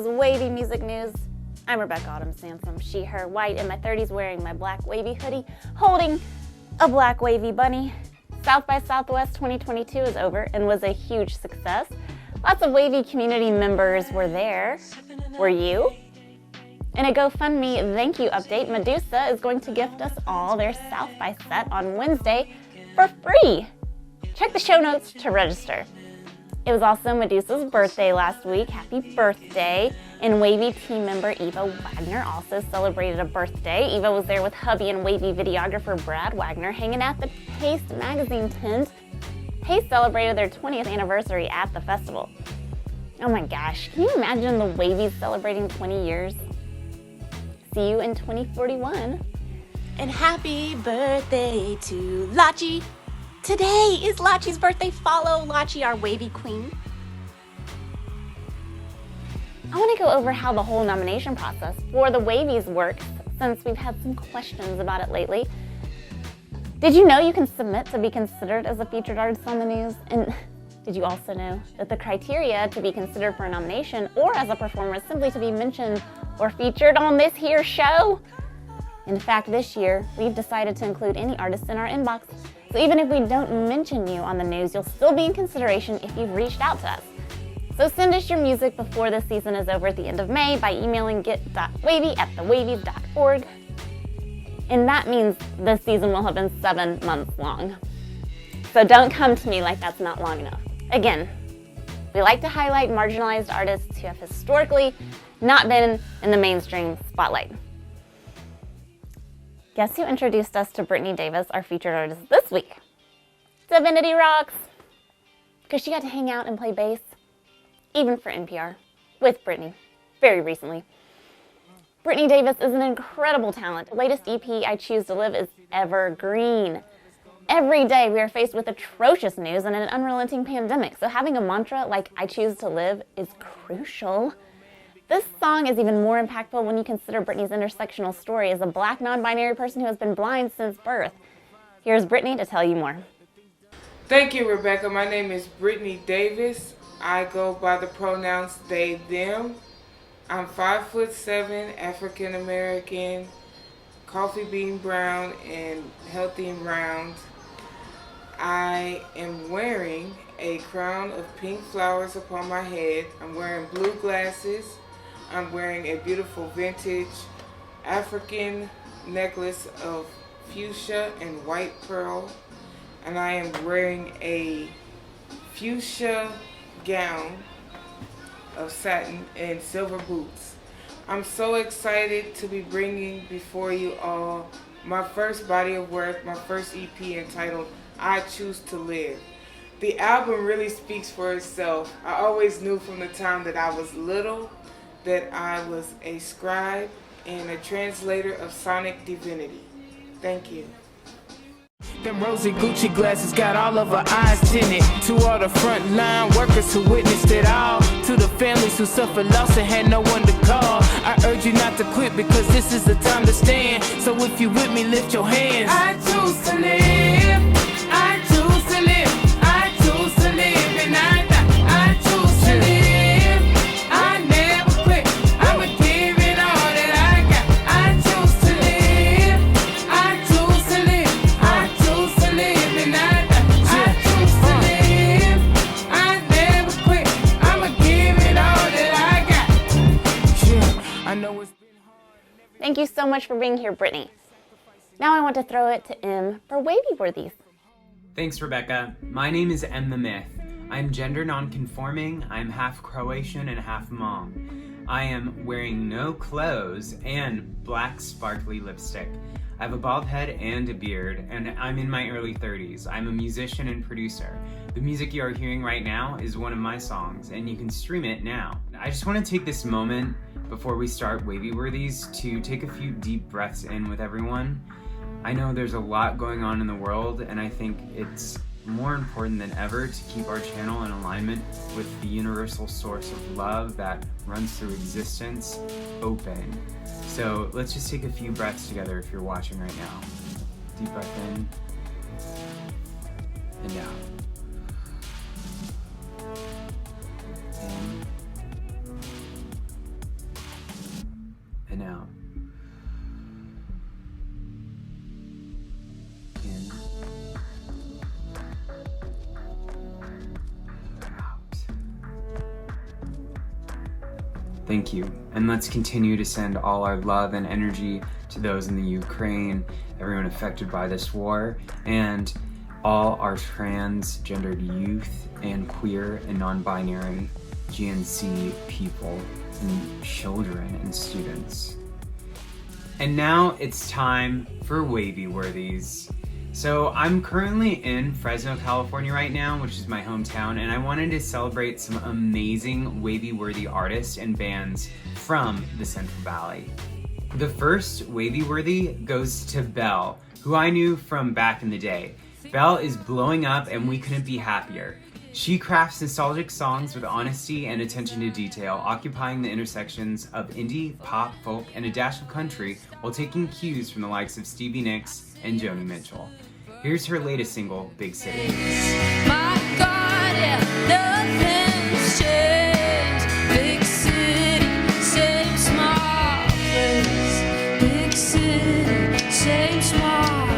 Wavy music news. I'm Rebecca Autumn Sansom, she, her, white, in my 30s, wearing my black wavy hoodie, holding a black wavy bunny. South by Southwest 2022 is over and was a huge success. Lots of Wavy community members were there. Were you? In a GoFundMe thank you update, Medusa is going to gift us all their South by set on Wednesday for free. Check the show notes to register. It was also Medusa's birthday last week. Happy birthday. And Wavy team member Eva Wagner also celebrated a birthday. Eva was there with hubby and Wavy videographer Brad Wagner hanging at the Paste magazine tent. Paste celebrated their 20th anniversary at the festival. Oh my gosh, can you imagine the Wavies celebrating 20 years? See you in 2041. And happy birthday to Lachi. Today is Lachi's birthday. Follow Lachi, our Wavy queen. I want to go over how the whole nomination process for the Wavies works, since we've had some questions about it lately. Did you know you can submit to be considered as a featured artist on the news? And did you also know that the criteria to be considered for a nomination or as a performer is simply to be mentioned or featured on this here show? In fact, this year, we've decided to include any artists in our inbox. So even if we don't mention you on the news, you'll still be in consideration if you've reached out to us. So send us your music before the season is over at the end of May by emailing get.wavy@thewavies.org. And that means this season will have been 7 months long. So don't come to me like that's not long enough. Again, we like to highlight marginalized artists who have historically not been in the mainstream spotlight. Guess who introduced us to Brittany Davis, our featured artist this week? Divinity rocks! Because she got to hang out and play bass, even for NPR, with Brittany, very recently. Brittany Davis is an incredible talent. The latest EP, I Choose to Live, is evergreen. Every day we are faced with atrocious news and an unrelenting pandemic, so having a mantra like I Choose to Live is crucial. This song is even more impactful when you consider Brittany's intersectional story as a black non-binary person who has been blind since birth. Here's Brittany to tell you more. Thank you, Rebecca. My name is Brittany Davis. I go by the pronouns they, them. I'm 5'7", African American, coffee bean brown, and healthy and round. I am wearing a crown of pink flowers upon my head. I'm wearing blue glasses. I'm wearing a beautiful vintage African necklace of fuchsia and white pearl. And I am wearing a fuchsia gown of satin and silver boots. I'm so excited to be bringing before you all my first body of work, my first EP entitled I Choose to Live. The album really speaks for itself. I always knew from the time that I was little that I was a scribe and a translator of sonic divinity. Thank you. Them rosy Gucci glasses got all of our eyes tinted. To all the frontline workers who witnessed it all, to the families who suffered loss and had no one to call, I urge you not to quit because this is the time to stand. So if you with me, lift your hands. I choose to live. I choose to live. I choose to live, and I choose to live. I never quit. I'ma give it all that I got. I choose to live. I choose to live. I choose to live, and I choose to live. I never quit. I'ma give it all that I got. Yeah, I know it's been hard. Thank you so much for being here, Brittany. Now I want to throw it to M for Wavy Worthies. Thanks, Rebecca. My name is M the Myth. I'm gender non-conforming, I'm half Croatian and half Hmong. I am wearing no clothes and black sparkly lipstick. I have a bald head and a beard, and I'm in my early 30s. I'm a musician and producer. The music you are hearing right now is one of my songs, and you can stream it now. I just want to take this moment before we start Wavy Worthies to take a few deep breaths in with everyone. I know there's a lot going on in the world, and I think it's more important than ever to keep our channel in alignment with the universal source of love that runs through existence open. So let's just take a few breaths together if you're watching right now. Deep breath in and out. In and out. In. Out. Thank you, and let's continue to send all our love and energy to those in the Ukraine, everyone affected by this war, and all our transgendered youth and queer and non-binary GNC people and children and students. And now it's time for Wavy Worthies. So I'm currently in Fresno, California right now, which is my hometown, and I wanted to celebrate some amazing Wavy Worthy artists and bands from the Central Valley. The first Wavy Worthy goes to Belle, who I knew from back in the day. Belle is blowing up and we couldn't be happier. She crafts nostalgic songs with honesty and attention to detail, occupying the intersections of indie, pop, folk, and a dash of country while taking cues from the likes of Stevie Nicks and Joni Mitchell. Here's her latest single, Big City. My God, yeah, nothing's changed. Big city, same small place. Big city, same small.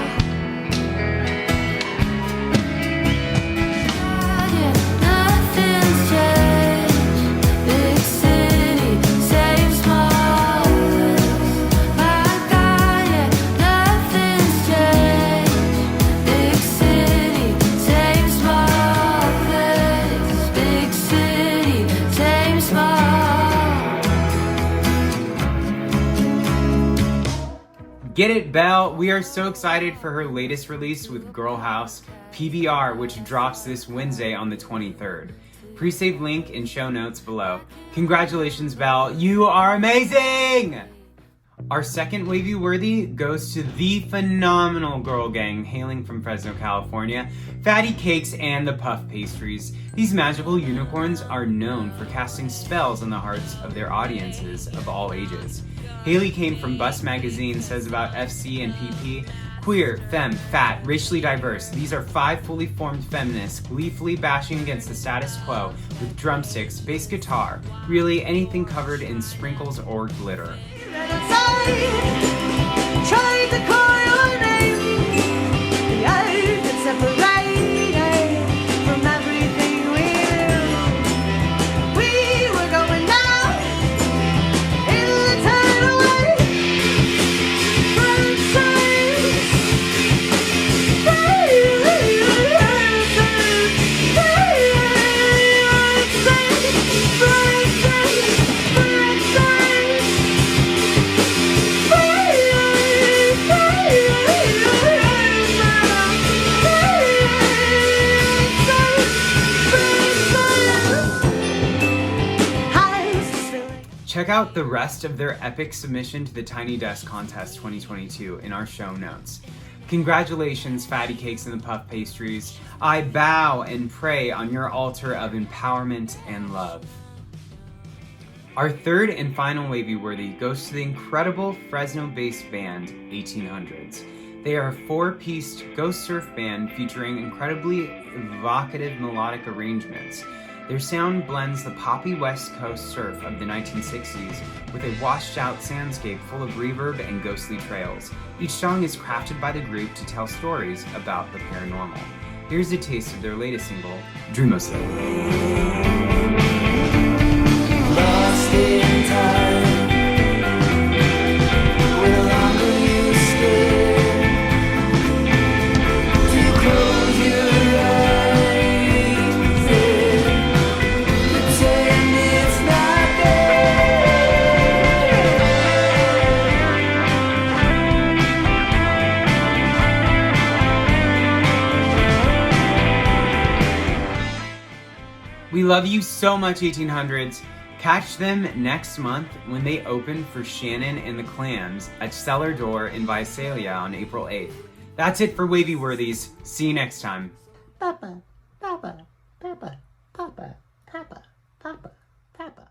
Get it, Belle? We are so excited for her latest release with Girl House, PBR, which drops this Wednesday on the 23rd. Pre-save link in show notes below. Congratulations, Belle. You are amazing! Our second Wavy Worthy goes to the phenomenal girl gang hailing from Fresno, California, Fatty Cakes and the Puff Pastries. These magical unicorns are known for casting spells on the hearts of their audiences of all ages. Haley Kane from Bust Magazine says about FC and PP, queer, femme, fat, racially diverse. These are 5 fully formed feminists gleefully bashing against the status quo with drumsticks, bass guitar, really anything covered in sprinkles or glitter. Try to call your name. I can separate from everything we knew. We were going out in the tidal wave. Check out the rest of their epic submission to the Tiny Desk Contest 2022 in our show notes. Congratulations, Fatty Cakes and the Puff Pastries. I bow and pray on your altar of empowerment and love. Our third and final Wavy Worthy goes to the incredible Fresno-based band 1800s. They are a 4-piece ghost surf band featuring incredibly evocative melodic arrangements. Their sound blends the poppy West Coast surf of the 1960s with a washed-out soundscape full of reverb and ghostly trails. Each song is crafted by the group to tell stories about the paranormal. Here's a taste of their latest single, Dreamlessly. Lost in time, when the longer you stay, to close your eyes, pretend it's not We love you so much, 1800s. Catch them next month when they open for Shannon and the Clams at Cellar Door in Visalia on April 8th. That's it for Wavy Worthies. See you next time. Papa, Papa, Papa, Papa, Papa, Papa, Papa.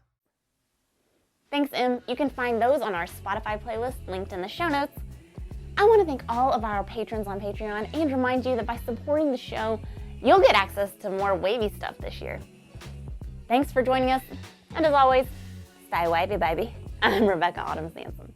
Thanks, Em. You can find those on our Spotify playlist linked in the show notes. I want to thank all of our patrons on Patreon and remind you that by supporting the show, you'll get access to more wavy stuff this year. Thanks for joining us, and as always, stay wavy, baby. I'm Rebecca Autumn Sansom.